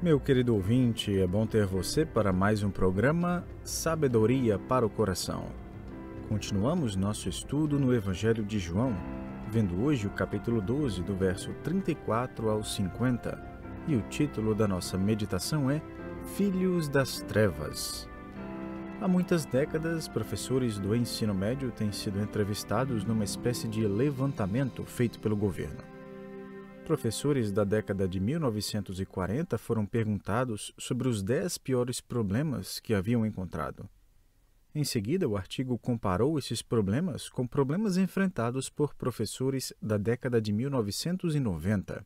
Meu querido ouvinte, é bom ter você para mais um programa Sabedoria para o Coração. Continuamos nosso estudo no Evangelho de João, vendo hoje o capítulo 12, do verso 34 ao 50, e o título da nossa meditação é Filhos das Trevas. Há muitas décadas, professores do ensino médio têm sido entrevistados numa espécie de levantamento feito pelo governo. Professores da década de 1940 foram perguntados sobre os 10 piores problemas que haviam encontrado. Em seguida, o artigo comparou esses problemas com problemas enfrentados por professores da década de 1990.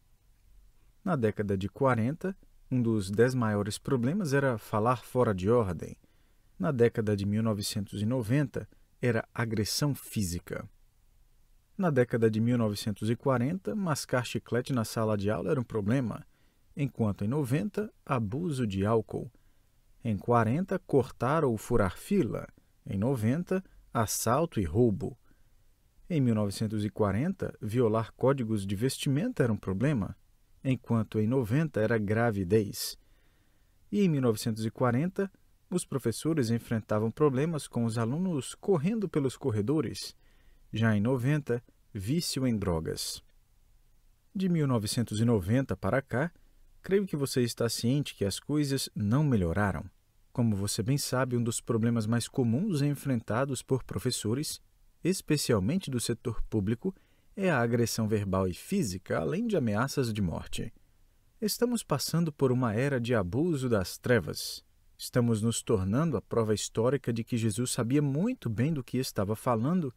Na década de 40, um dos 10 maiores problemas era falar fora de ordem. Na década de 1990, era agressão física. Na década de 1940, mascar chiclete na sala de aula era um problema, enquanto em 90, abuso de álcool. Em 40, cortar ou furar fila. Em 90, assalto e roubo. Em 1940, violar códigos de vestimenta era um problema, enquanto em 90 era gravidez. E em 1940, os professores enfrentavam problemas com os alunos correndo pelos corredores. Já em 90, vício em drogas. De 1990 para cá, creio que você está ciente que as coisas não melhoraram. Como você bem sabe, um dos problemas mais comuns enfrentados por professores, especialmente do setor público, é a agressão verbal e física, além de ameaças de morte. Estamos passando por uma era de abuso das trevas. Estamos nos tornando a prova histórica de que Jesus sabia muito bem do que estava falando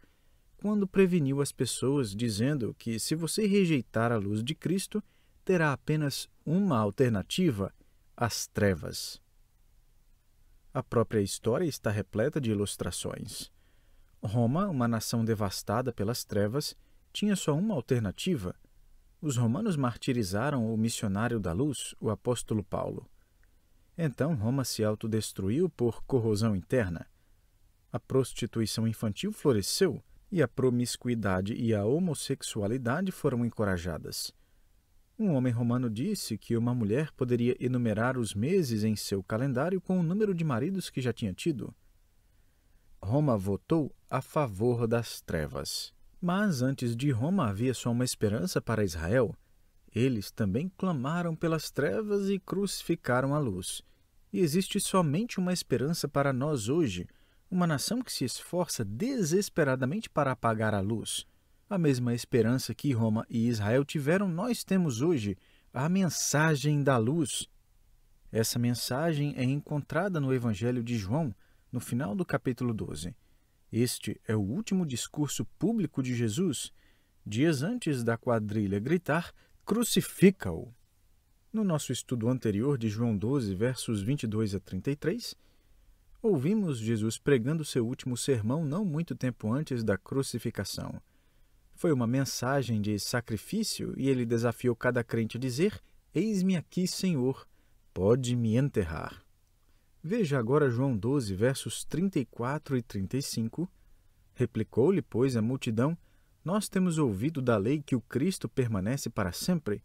quando preveniu as pessoas, dizendo que se você rejeitar a luz de Cristo, terá apenas uma alternativa: as trevas. A própria história está repleta de ilustrações. Roma, uma nação devastada pelas trevas, tinha só uma alternativa. Os romanos martirizaram o missionário da luz, o apóstolo Paulo. Então, Roma se autodestruiu por corrosão interna. A prostituição infantil floresceu, e a promiscuidade e a homossexualidade foram encorajadas. Um homem romano disse que uma mulher poderia enumerar os meses em seu calendário com o número de maridos que já tinha tido. Roma votou a favor das trevas. Mas antes de Roma havia só uma esperança para Israel. Eles também clamaram pelas trevas e crucificaram a luz. E existe somente uma esperança para nós hoje, uma nação que se esforça desesperadamente para apagar a luz. A mesma esperança que Roma e Israel tiveram, nós temos hoje, a mensagem da luz. Essa mensagem é encontrada no Evangelho de João, no final do capítulo 12. Este é o último discurso público de Jesus, dias antes da quadrilha gritar: "Crucifica-o!". No nosso estudo anterior de João 12, versos 22 a 33, ouvimos Jesus pregando seu último sermão não muito tempo antes da crucificação. Foi uma mensagem de sacrifício e ele desafiou cada crente a dizer: "Eis-me aqui, Senhor, pode me enterrar". Veja agora João 12, versos 34 e 35. Replicou-lhe, pois, a multidão: "Nós temos ouvido da lei que o Cristo permanece para sempre.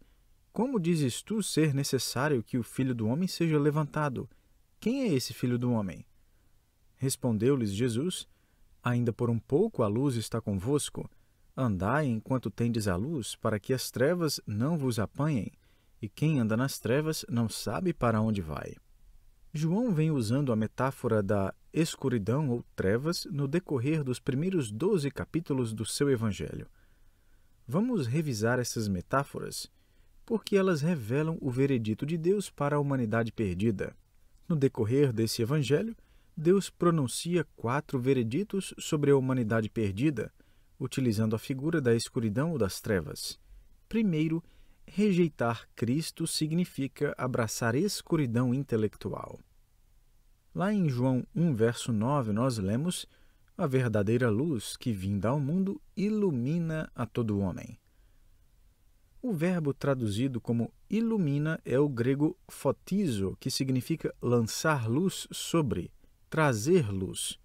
Como dizes tu ser necessário que o Filho do Homem seja levantado? Quem é esse Filho do Homem?" Respondeu-lhes Jesus: "Ainda por um pouco a luz está convosco. Andai enquanto tendes a luz, para que as trevas não vos apanhem, e quem anda nas trevas não sabe para onde vai." João vem usando a metáfora da escuridão ou trevas no decorrer dos primeiros 12 capítulos do seu Evangelho. Vamos revisar essas metáforas, porque elas revelam o veredito de Deus para a humanidade perdida. No decorrer desse Evangelho, Deus pronuncia 4 vereditos sobre a humanidade perdida, utilizando a figura da escuridão ou das trevas. Primeiro, rejeitar Cristo significa abraçar escuridão intelectual. Lá em João 1, verso 9, nós lemos: "A verdadeira luz que vinda ao mundo ilumina a todo homem." O verbo traduzido como ilumina é o grego fotizo, que significa lançar luz sobre, trazer luz.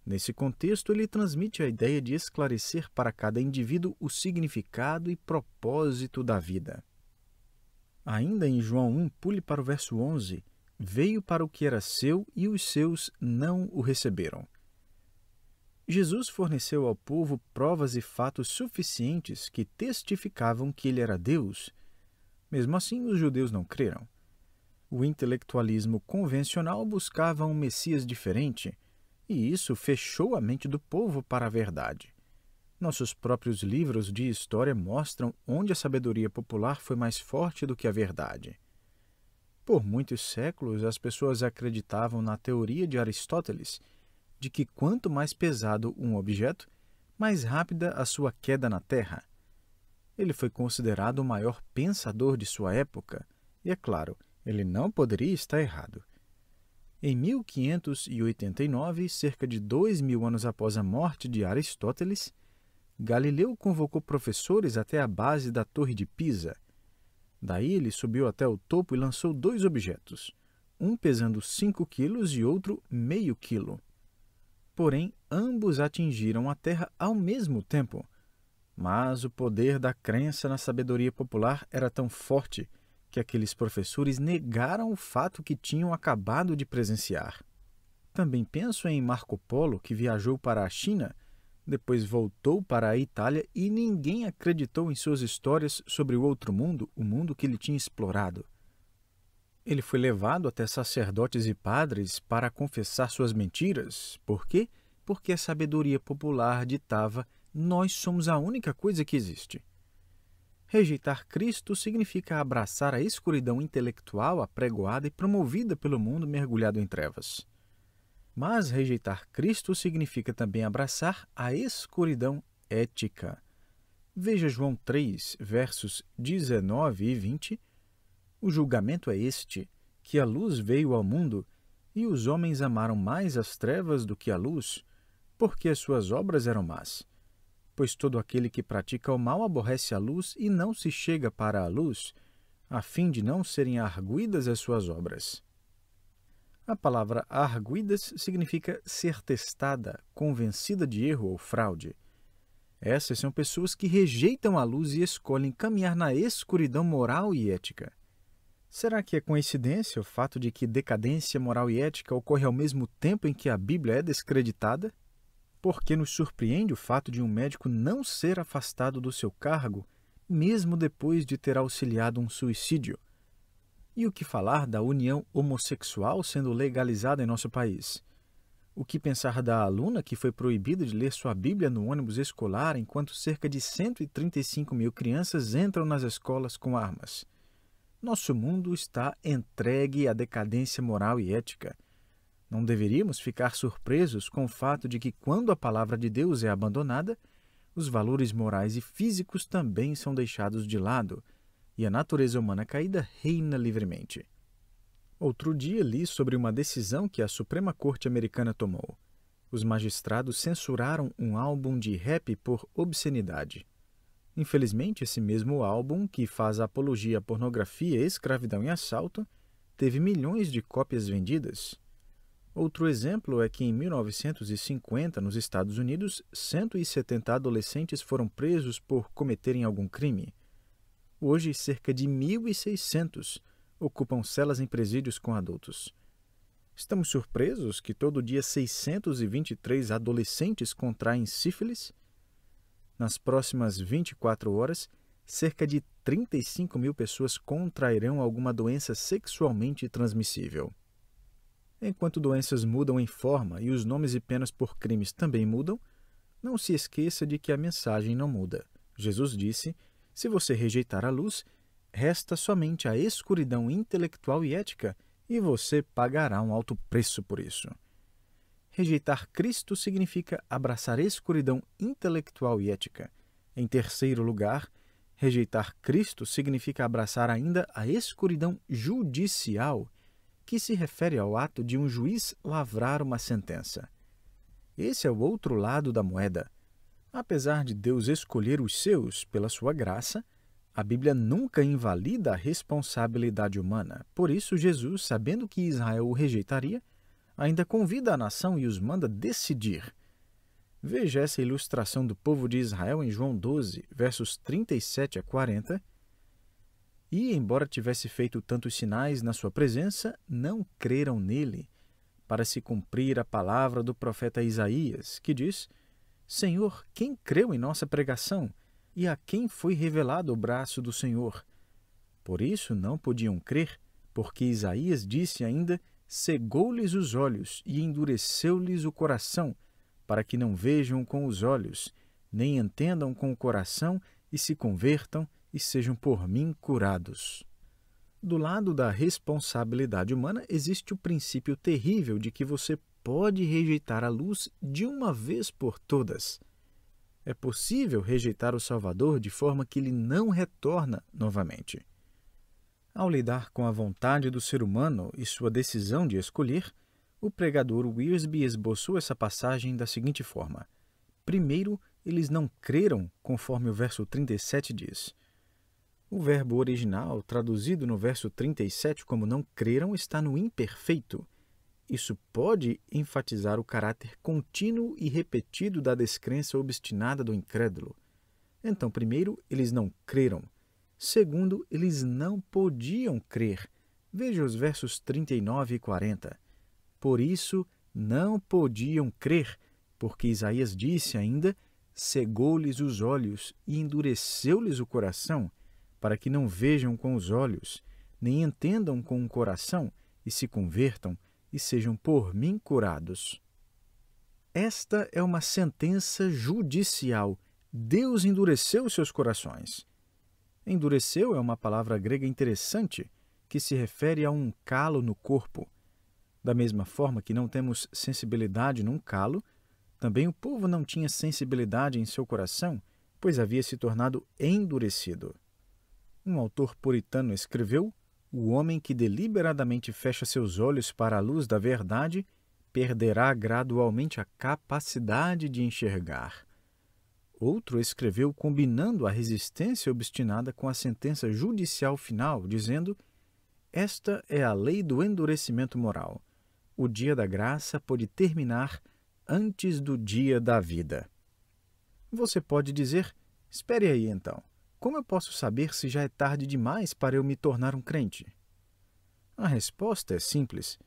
Nesse contexto, ele transmite a ideia de esclarecer para cada indivíduo o significado e propósito da vida. Ainda em João 1, pule para o verso 11. Veio para o que era seu e os seus não o receberam. Jesus forneceu ao povo provas e fatos suficientes que testificavam que ele era Deus. Mesmo assim, os judeus não creram. O intelectualismo convencional buscava um Messias diferente, e isso fechou a mente do povo para a verdade. Nossos próprios livros de história mostram onde a sabedoria popular foi mais forte do que a verdade. Por muitos séculos, as pessoas acreditavam na teoria de Aristóteles de que quanto mais pesado um objeto, mais rápida a sua queda na Terra. Ele foi considerado o maior pensador de sua época, e é claro, ele não poderia estar errado. Em 1589, cerca de 2000 anos após a morte de Aristóteles, Galileu convocou professores até a base da Torre de Pisa. Daí ele subiu até o topo e lançou 2 objetos, um pesando 5 quilos e outro meio quilo. Porém, ambos atingiram a Terra ao mesmo tempo. Mas o poder da crença na sabedoria popular era tão forte que aqueles professores negaram o fato que tinham acabado de presenciar. Também penso em Marco Polo, que viajou para a China, depois voltou para a Itália e ninguém acreditou em suas histórias sobre o outro mundo, o mundo que ele tinha explorado. Ele foi levado até sacerdotes e padres para confessar suas mentiras. Por quê? Porque a sabedoria popular ditava: nós somos a única coisa que existe. Rejeitar Cristo significa abraçar a escuridão intelectual apregoada e promovida pelo mundo mergulhado em trevas. Mas rejeitar Cristo significa também abraçar a escuridão ética. Veja João 3, versos 19 e 20. O julgamento é este, que a luz veio ao mundo, e os homens amaram mais as trevas do que a luz, porque as suas obras eram más. Pois todo aquele que pratica o mal aborrece a luz e não se chega para a luz, a fim de não serem arguidas as suas obras. A palavra arguidas significa ser testada, convencida de erro ou fraude. Essas são pessoas que rejeitam a luz e escolhem caminhar na escuridão moral e ética. Será que é coincidência o fato de que decadência moral e ética ocorre ao mesmo tempo em que a Bíblia é descreditada? Por que nos surpreende o fato de um médico não ser afastado do seu cargo, mesmo depois de ter auxiliado um suicídio? E o que falar da união homossexual sendo legalizada em nosso país? O que pensar da aluna que foi proibida de ler sua Bíblia no ônibus escolar enquanto cerca de 135 mil crianças entram nas escolas com armas? Nosso mundo está entregue à decadência moral e ética. Não deveríamos ficar surpresos com o fato de que, quando a palavra de Deus é abandonada, os valores morais e físicos também são deixados de lado, e a natureza humana caída reina livremente. Outro dia li sobre uma decisão que a Suprema Corte Americana tomou. Os magistrados censuraram um álbum de rap por obscenidade. Infelizmente, esse mesmo álbum, que faz apologia à pornografia, escravidão e assalto, teve milhões de cópias vendidas. Outro exemplo é que em 1950, nos Estados Unidos, 170 adolescentes foram presos por cometerem algum crime. Hoje, cerca de 1.600 ocupam celas em presídios com adultos. Estamos surpresos que todo dia 623 adolescentes contraem sífilis? Nas próximas 24 horas, cerca de 35 mil pessoas contrairão alguma doença sexualmente transmissível. Enquanto doenças mudam em forma e os nomes e penas por crimes também mudam, não se esqueça de que a mensagem não muda. Jesus disse: se você rejeitar a luz, resta somente a escuridão intelectual e ética, e você pagará um alto preço por isso. Rejeitar Cristo significa abraçar escuridão intelectual e ética. Em terceiro lugar, rejeitar Cristo significa abraçar ainda a escuridão judicial, que se refere ao ato de um juiz lavrar uma sentença. Esse é o outro lado da moeda. Apesar de Deus escolher os seus pela sua graça, a Bíblia nunca invalida a responsabilidade humana. Por isso, Jesus, sabendo que Israel o rejeitaria, ainda convida a nação e os manda decidir. Veja essa ilustração do povo de Israel em João 12, versos 37 a 40. E, embora tivesse feito tantos sinais na sua presença, não creram nele, para se cumprir a palavra do profeta Isaías, que diz: Senhor, quem creu em nossa pregação? E a quem foi revelado o braço do Senhor? Por isso não podiam crer, porque Isaías disse ainda: cegou-lhes os olhos e endureceu-lhes o coração, para que não vejam com os olhos, nem entendam com o coração, e se convertam e sejam por mim curados. Do lado da responsabilidade humana existe o princípio terrível de que você pode rejeitar a luz de uma vez por todas. É possível rejeitar o Salvador de forma que ele não retorna novamente. Ao lidar com a vontade do ser humano e sua decisão de escolher, o pregador Wiersbe esboçou essa passagem da seguinte forma: primeiro, eles não creram, conforme o verso 37 diz. O verbo original, traduzido no verso 37 como não creram, está no imperfeito. Isso pode enfatizar o caráter contínuo e repetido da descrença obstinada do incrédulo. Então, primeiro, eles não creram. Segundo, eles não podiam crer. Veja os versos 39 e 40. Por isso, não podiam crer, porque Isaías disse ainda: cegou-lhes os olhos e endureceu-lhes o coração, para que não vejam com os olhos, nem entendam com o coração, e se convertam, e sejam por mim curados. Esta é uma sentença judicial. Deus endureceu seus corações. Endureceu é uma palavra grega interessante, que se refere a um calo no corpo. Da mesma forma que não temos sensibilidade num calo, também o povo não tinha sensibilidade em seu coração, pois havia se tornado endurecido. Um autor puritano escreveu: o homem que deliberadamente fecha seus olhos para a luz da verdade perderá gradualmente a capacidade de enxergar. Outro escreveu combinando a resistência obstinada com a sentença judicial final, dizendo: esta é a lei do endurecimento moral. O dia da graça pode terminar antes do dia da vida. Você pode dizer: espere aí então. Como eu posso saber se já é tarde demais para eu me tornar um crente? A resposta é simples.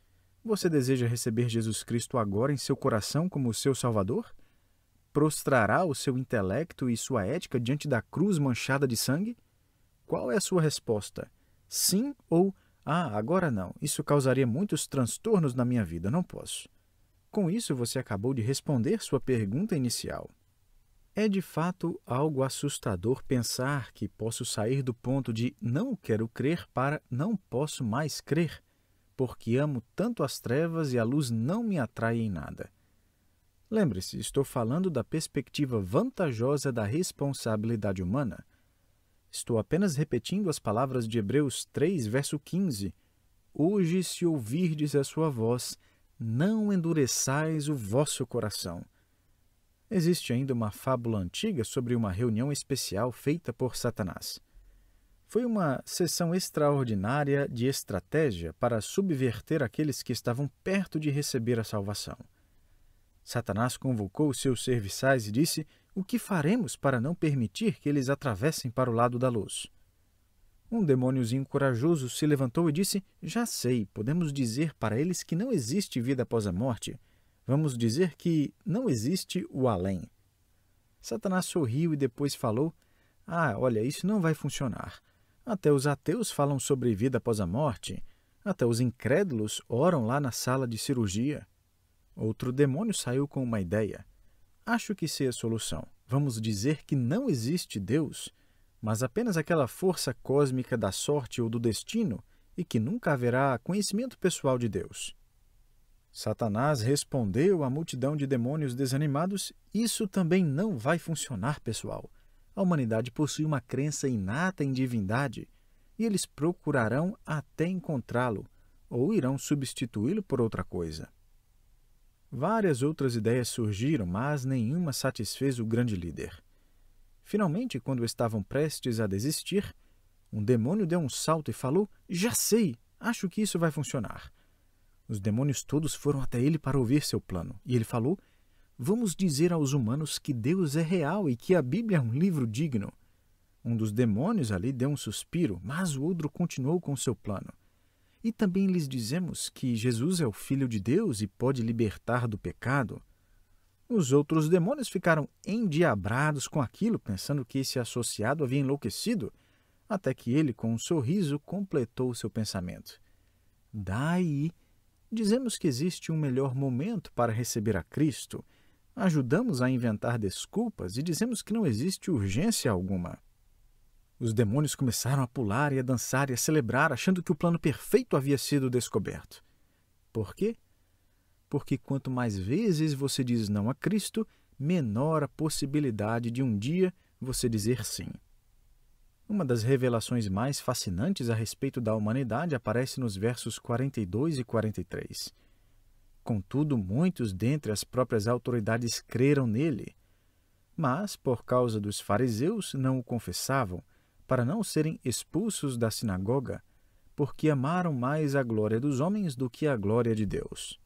Você deseja receber Jesus Cristo agora em seu coração como o seu Salvador? Prostrará o seu intelecto e sua ética diante da cruz manchada de sangue? Qual é a sua resposta? Sim ou agora não. Isso causaria muitos transtornos na minha vida, não posso. Com isso, você acabou de responder sua pergunta inicial. É de fato algo assustador pensar que posso sair do ponto de não quero crer para não posso mais crer, porque amo tanto as trevas e a luz não me atrai em nada. Lembre-se, estou falando da perspectiva vantajosa da responsabilidade humana. Estou apenas repetindo as palavras de Hebreus 3, verso 15. Hoje, se ouvirdes a sua voz, não endureçais o vosso coração. Existe ainda uma fábula antiga sobre uma reunião especial feita por Satanás. Foi uma sessão extraordinária de estratégia para subverter aqueles que estavam perto de receber a salvação. Satanás convocou os seus serviçais e disse: o que faremos para não permitir que eles atravessem para o lado da luz? Um demôniozinho corajoso se levantou e disse: já sei, podemos dizer para eles que não existe vida após a morte. Vamos dizer que não existe o além. Satanás sorriu e depois falou: olha, isso não vai funcionar. Até os ateus falam sobre vida após a morte. Até os incrédulos oram lá na sala de cirurgia. Outro demônio saiu com uma ideia. Acho que sei a solução. Vamos dizer que não existe Deus, mas apenas aquela força cósmica da sorte ou do destino e que nunca haverá conhecimento pessoal de Deus. Satanás respondeu à multidão de demônios desanimados: isso também não vai funcionar, pessoal. A humanidade possui uma crença inata em divindade e eles procurarão até encontrá-lo ou irão substituí-lo por outra coisa. Várias outras ideias surgiram, mas nenhuma satisfez o grande líder. Finalmente, quando estavam prestes a desistir, um demônio deu um salto e falou: já sei, acho que isso vai funcionar. Os demônios todos foram até ele para ouvir seu plano, e ele falou: vamos dizer aos humanos que Deus é real e que a Bíblia é um livro digno. Um dos demônios ali deu um suspiro, mas o outro continuou com seu plano. E também lhes dizemos que Jesus é o Filho de Deus e pode libertar do pecado. Os outros demônios ficaram endiabrados com aquilo, pensando que esse associado havia enlouquecido, até que ele, com um sorriso, completou seu pensamento. Daí, dizemos que existe um melhor momento para receber a Cristo, ajudamos a inventar desculpas e dizemos que não existe urgência alguma. Os demônios começaram a pular e a dançar e a celebrar, achando que o plano perfeito havia sido descoberto. Por quê? Porque quanto mais vezes você diz não a Cristo, menor a possibilidade de um dia você dizer sim. Uma das revelações mais fascinantes a respeito da humanidade aparece nos versos 42 e 43. Contudo, muitos dentre as próprias autoridades creram nele, mas, por causa dos fariseus, não o confessavam, para não serem expulsos da sinagoga, porque amaram mais a glória dos homens do que a glória de Deus.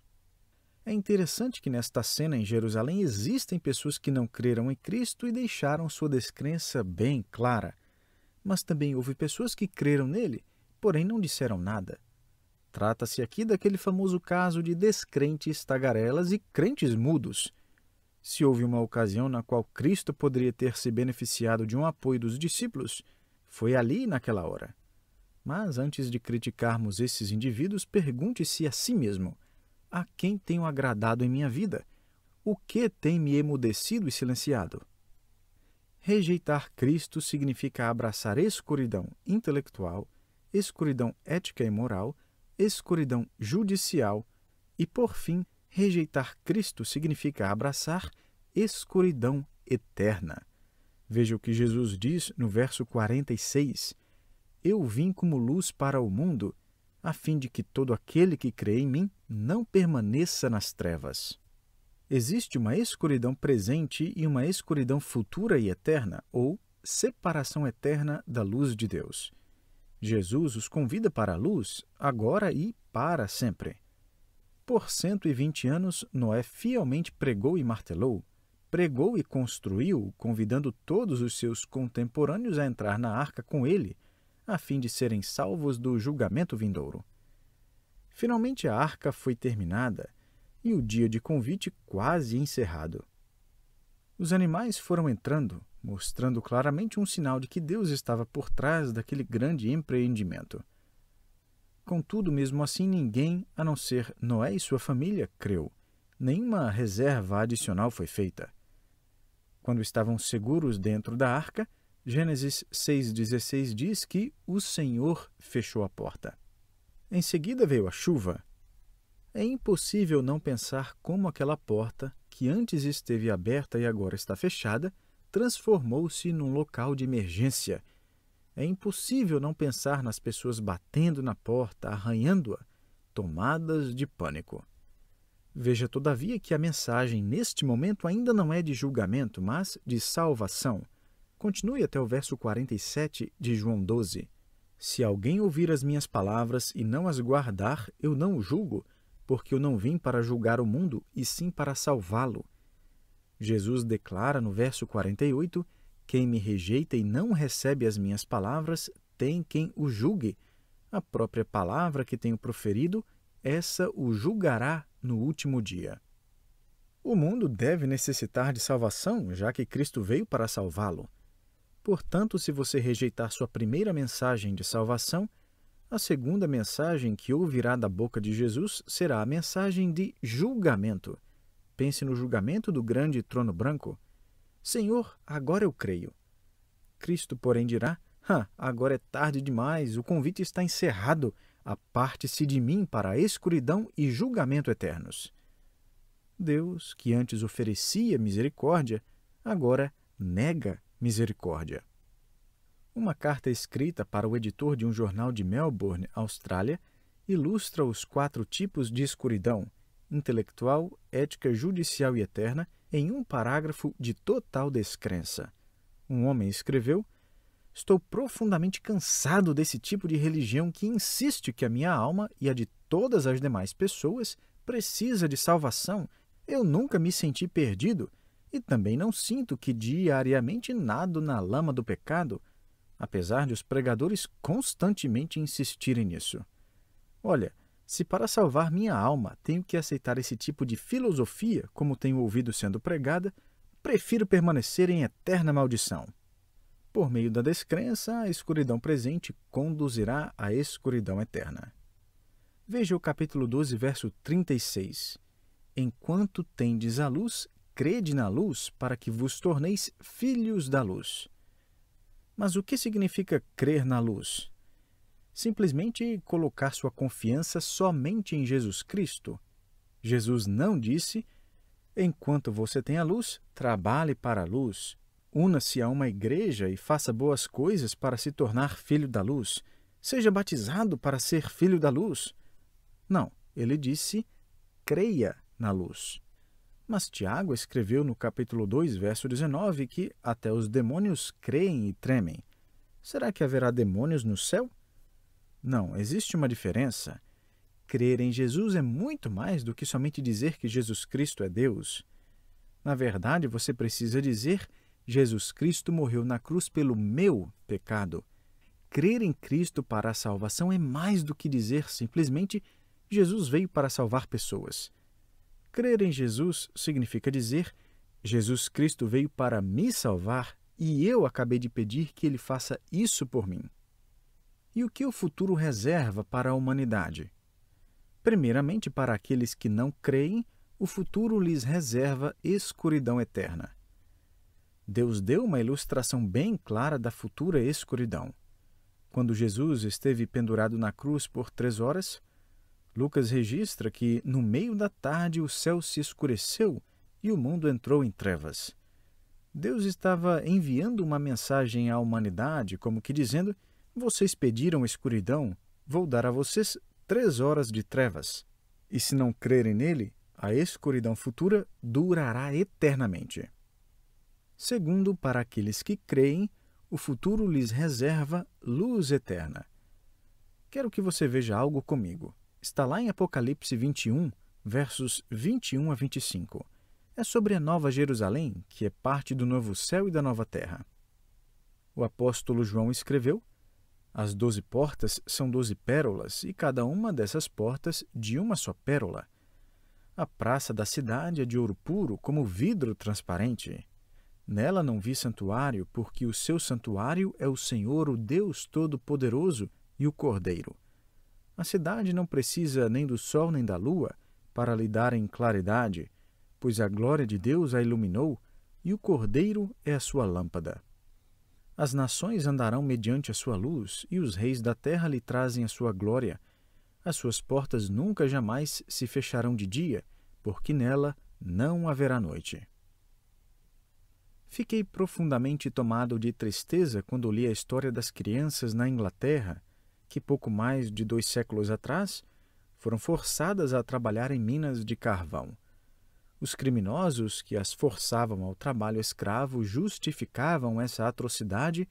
É interessante que nesta cena em Jerusalém existem pessoas que não creram em Cristo e deixaram sua descrença bem clara, mas também houve pessoas que creram nele, porém não disseram nada. Trata-se aqui daquele famoso caso de descrentes tagarelas e crentes mudos. Se houve uma ocasião na qual Cristo poderia ter se beneficiado de um apoio dos discípulos, foi ali naquela hora. Mas antes de criticarmos esses indivíduos, pergunte-se a si mesmo: a quem tenho agradado em minha vida? O que tem me emudecido e silenciado? Rejeitar Cristo significa abraçar escuridão intelectual, escuridão ética e moral, escuridão judicial e, por fim, rejeitar Cristo significa abraçar escuridão eterna. Veja o que Jesus diz no verso 46. Eu vim como luz para o mundo, a fim de que todo aquele que crê em mim não permaneça nas trevas. Existe uma escuridão presente e uma escuridão futura e eterna, ou separação eterna da luz de Deus. Jesus os convida para a luz, agora e para sempre. Por 120 anos, Noé fielmente pregou e martelou, pregou e construiu, convidando todos os seus contemporâneos a entrar na arca com ele, a fim de serem salvos do julgamento vindouro. Finalmente a arca foi terminada e o dia de convite quase encerrado. Os animais foram entrando, mostrando claramente um sinal de que Deus estava por trás daquele grande empreendimento. Contudo, mesmo assim, ninguém, a não ser Noé e sua família, creu. Nenhuma reserva adicional foi feita. Quando estavam seguros dentro da arca, Gênesis 6,16 diz que o Senhor fechou a porta. Em seguida veio a chuva. É impossível não pensar como aquela porta, que antes esteve aberta e agora está fechada, transformou-se num local de emergência. É impossível não pensar nas pessoas batendo na porta, arranhando-a, tomadas de pânico. Veja, todavia, que a mensagem neste momento ainda não é de julgamento, mas de salvação. Continue até o verso 47 de João 12. Se alguém ouvir as minhas palavras e não as guardar, eu não o julgo, porque eu não vim para julgar o mundo, e sim para salvá-lo. Jesus declara no verso 48, quem me rejeita e não recebe as minhas palavras, tem quem o julgue. A própria palavra que tenho proferido, essa o julgará no último dia. O mundo deve necessitar de salvação, já que Cristo veio para salvá-lo. Portanto, se você rejeitar sua primeira mensagem de salvação, a segunda mensagem que ouvirá da boca de Jesus será a mensagem de julgamento. Pense no julgamento do grande trono branco. Senhor, agora eu creio. Cristo, porém, dirá, agora é tarde demais, o convite está encerrado, aparte-se de mim para a escuridão e julgamento eternos. Deus, que antes oferecia misericórdia, agora nega misericórdia. Uma carta escrita para o editor de um jornal de Melbourne, Austrália, ilustra os 4 tipos de escuridão, intelectual, ética, judicial e eterna, em um parágrafo de total descrença. Um homem escreveu: estou profundamente cansado desse tipo de religião que insiste que a minha alma e a de todas as demais pessoas precisa de salvação. Eu nunca me senti perdido e também não sinto que diariamente nado na lama do pecado. apesar de os pregadores constantemente insistirem nisso. Olha, se para salvar minha alma tenho que aceitar esse tipo de filosofia, como tenho ouvido sendo pregada, prefiro permanecer em eterna maldição. Por meio da descrença, a escuridão presente conduzirá à escuridão eterna. Veja o capítulo 12, verso 36. Enquanto tendes a luz, crede na luz, para que vos torneis filhos da luz. Mas o que significa crer na luz? Simplesmente colocar sua confiança somente em Jesus Cristo. Jesus não disse: enquanto você tem a luz, trabalhe para a luz. Una-se a uma igreja e faça boas coisas para se tornar filho da luz. Seja batizado para ser filho da luz. Não, ele disse: creia na luz. Mas Tiago escreveu no capítulo 2, verso 19, que até os demônios creem e tremem. Será que haverá demônios no céu? Não, existe uma diferença. Crer em Jesus é muito mais do que somente dizer que Jesus Cristo é Deus. Na verdade, você precisa dizer: Jesus Cristo morreu na cruz pelo meu pecado. Crer em Cristo para a salvação é mais do que dizer simplesmente: Jesus veio para salvar pessoas. Crer em Jesus significa dizer: Jesus Cristo veio para me salvar e eu acabei de pedir que Ele faça isso por mim. E o que o futuro reserva para a humanidade? Primeiramente, para aqueles que não creem, o futuro lhes reserva escuridão eterna. Deus deu uma ilustração bem clara da futura escuridão. Quando Jesus esteve pendurado na cruz por 3 horas, Lucas registra que, no meio da tarde, o céu se escureceu e o mundo entrou em trevas. Deus estava enviando uma mensagem à humanidade, como que dizendo: vocês pediram escuridão, vou dar a vocês 3 horas de trevas. E se não crerem nele, a escuridão futura durará eternamente. Segundo, para aqueles que creem, o futuro lhes reserva luz eterna. Quero que você veja algo comigo. Está lá em Apocalipse 21, versos 21 a 25. É sobre a Nova Jerusalém, que é parte do novo céu e da nova terra. O apóstolo João escreveu: as 12 portas são 12 pérolas, e cada uma dessas portas de uma só pérola. A praça da cidade é de ouro puro, como vidro transparente. Nela não vi santuário, porque o seu santuário é o Senhor, o Deus Todo-Poderoso, e o Cordeiro. A cidade não precisa nem do sol nem da lua para lhe darem claridade, pois a glória de Deus a iluminou, e o Cordeiro é a sua lâmpada. As nações andarão mediante a sua luz, e os reis da terra lhe trazem a sua glória. As suas portas nunca jamais se fecharão de dia, porque nela não haverá noite. Fiquei profundamente tomado de tristeza quando li a história das crianças na Inglaterra, que pouco mais de 2 séculos atrás foram forçadas a trabalhar em minas de carvão. Os criminosos que as forçavam ao trabalho escravo justificavam essa atrocidade,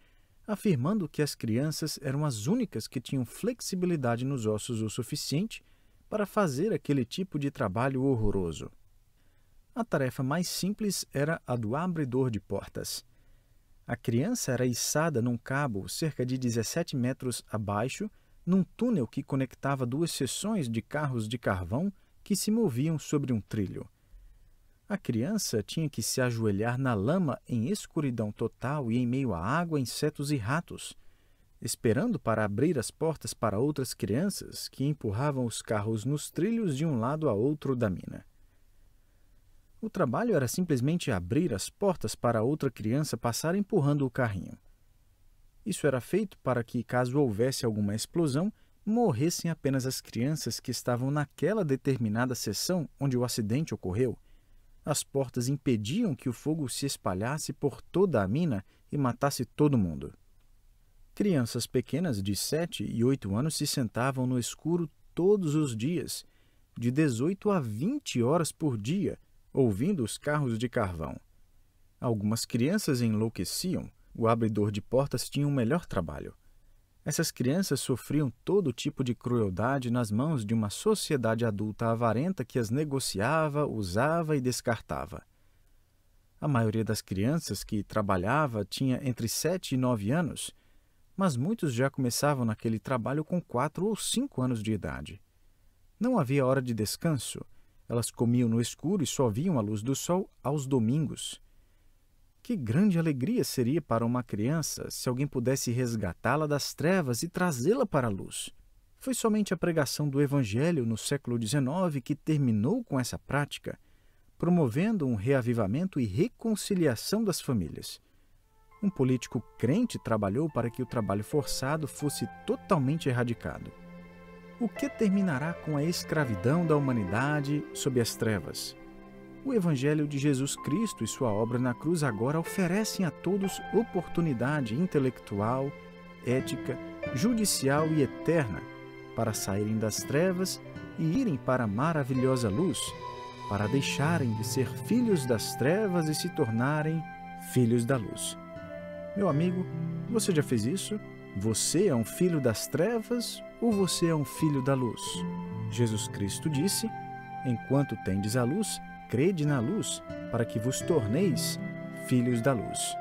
afirmando que as crianças eram as únicas que tinham flexibilidade nos ossos o suficiente para fazer aquele tipo de trabalho horroroso. A tarefa mais simples era a do abridor de portas. A criança era içada num cabo cerca de 17 metros abaixo, num túnel que conectava 2 seções de carros de carvão que se moviam sobre um trilho. A criança tinha que se ajoelhar na lama em escuridão total e em meio à água, insetos e ratos, esperando para abrir as portas para outras crianças que empurravam os carros nos trilhos de um lado a outro da mina. O trabalho era simplesmente abrir as portas para outra criança passar empurrando o carrinho. Isso era feito para que, caso houvesse alguma explosão, morressem apenas as crianças que estavam naquela determinada seção onde o acidente ocorreu. As portas impediam que o fogo se espalhasse por toda a mina e matasse todo mundo. Crianças pequenas de 7 e 8 anos se sentavam no escuro todos os dias, de 18 a 20 horas por dia, ouvindo os carros de carvão. Algumas crianças enlouqueciam, o abridor de portas tinha um melhor trabalho. Essas crianças sofriam todo tipo de crueldade nas mãos de uma sociedade adulta avarenta que as negociava, usava e descartava. A maioria das crianças que trabalhava tinha entre 7 e 9 anos, mas muitos já começavam naquele trabalho com 4 ou 5 anos de idade. Não havia hora de descanso. Elas comiam no escuro e só viam a luz do sol aos domingos. Que grande alegria seria para uma criança se alguém pudesse resgatá-la das trevas e trazê-la para a luz. Foi somente a pregação do Evangelho no século XIX que terminou com essa prática, promovendo um reavivamento e reconciliação das famílias. Um político crente trabalhou para que o trabalho forçado fosse totalmente erradicado. O que terminará com a escravidão da humanidade sob as trevas? O Evangelho de Jesus Cristo e sua obra na cruz agora oferecem a todos oportunidade intelectual, ética, judicial e eterna para saírem das trevas e irem para a maravilhosa luz, para deixarem de ser filhos das trevas e se tornarem filhos da luz. Meu amigo, você já fez isso? Você é um filho das trevas ou você é um filho da luz? Jesus Cristo disse: enquanto tendes a luz, crede na luz, para que vos torneis filhos da luz.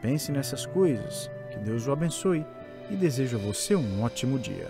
Pense nessas coisas, que Deus o abençoe e desejo a você um ótimo dia.